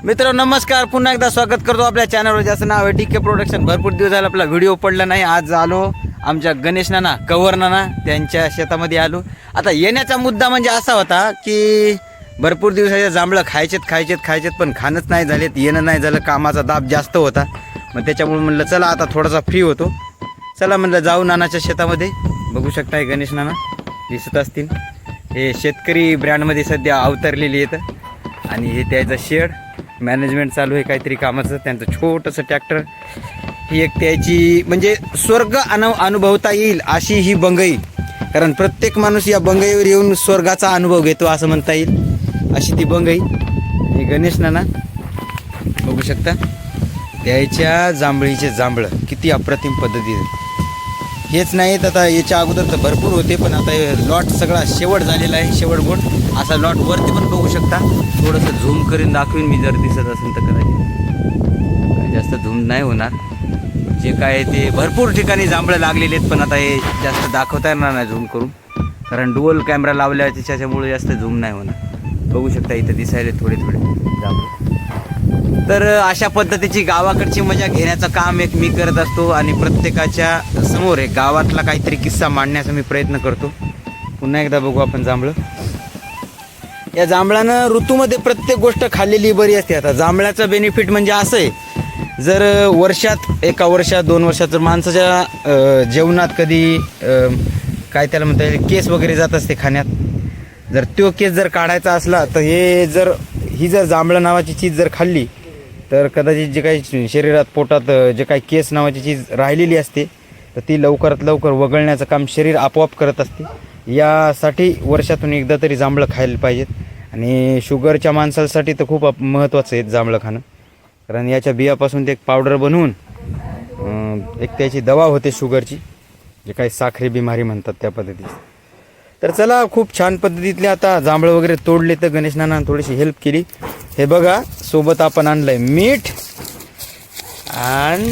मित्रांनो नमस्कार, पुन्हा एकदा स्वागत करतो आपल्या चॅनलवर, ज्याचं नाव आहे DK प्रोडक्शन. भरपूर दिवस झाला आपला व्हिडिओ पडला नाही. आज आलो आमच्या गणेश नाना, कवर नाना त्यांच्या शेतामध्ये आलो. आता येण्याचा मुद्दा म्हणजे असा होता की भरपूर दिवसाचे जांभळं खायचेत पण खाणंच नाही झालेत, येणं नाही झालं, कामाचा दाब जास्त होता. मग त्याच्यामुळे म्हणलं चला आता थोडासा फ्री होतो, चला म्हणलं जाऊ नानाच्या शेतामध्ये. बघू शकताय गणेश नाना दिसत असतील, हे शेतकरी ब्रँडमध्ये सध्या अवतरलेली येतं आणि हे त्याचं शेड मॅनेजमेंट चालू आहे काहीतरी कामाचं. त्यांचं छोटंसं ट्रॅक्टर, ही एक त्याची म्हणजे स्वर्ग अनुभवता येईल अशी ही बंगई. कारण प्रत्येक माणूस या बंगईवर येऊन स्वर्गाचा अनुभव घेतो असं म्हणता येईल, अशी ती बंगई. हे गणेश नाना बघू शकता, त्याच्या जांभळीचे जांभळं किती अप्रतिम पद्धतीने. हेच नाहीत, आता याच्या अगोदर तर भरपूर होते, पण आता लॉट सगळा शेवट झालेला आहे, शेवट बोट असा लॉट वरती पण बघू शकता. थोडंसं झूम करून दाखवीन मी, जर दिसत असेल तर. कदाचित जास्त झूम नाही होणार, जे काय ते भरपूर ठिकाणी जांभळं लागलेले आहेत, पण आता हे जास्त दाखवता येणार नाही झूम करून, कारण डुअल कॅमेरा लावल्या त्याच्यामुळे जास्त झूम नाही होणार. बघू शकता इथं दिसायले थोडे जांभळं. तर अशा पद्धतीची गावाकडची मजा घेण्याचं काम एक मी करत असतो आणि प्रत्येकाच्या समोर एक गावातला काहीतरी किस्सा मांडण्याचा मी प्रयत्न करतो. पुन्हा एकदा बघू आपण जांभळं. या जांभळानं ऋतूमध्ये प्रत्येक गोष्ट खाल्लेली बरी असते. आता जांभळाचं बेनिफिट म्हणजे असं आहे, जर वर्षात 1 वर्षात 2 वर्षात जर माणसाच्या जेवणात कधी काय त्याला म्हणता येईल केस वगैरे जात असते खाण्यात, जर तो केस जर काढायचा असला तर ही जर जांभळं नावाची चीज जर खाल्ली तर कदाचित जे काही शरीरात पोटात जे काही केस नावाची चीज राहिलेली असते तर ती लवकरात लवकर वगळण्याचं काम शरीर आपोआप करत असते. यासाठी वर्षातून एकदा तरी जांभळं खायला पाहिजेत. आणि शुगरच्या माणसासाठी तर खूप महत्त्वाचं आहे जांभळं खाणं, कारण याच्या बियापासून ते एक पावडर बनवून एक त्याची दवा होते शुगरची, जे काही साखरी बिमारी म्हणतात त्या पद्धतीची. तर चला, खूप छान पद्धतीतले आता जांभळं वगैरे तोडले, तर गणेश नाना थोडीशी हेल्प केली. हे बघा, सोबत आपण आणलंय मीठ आणि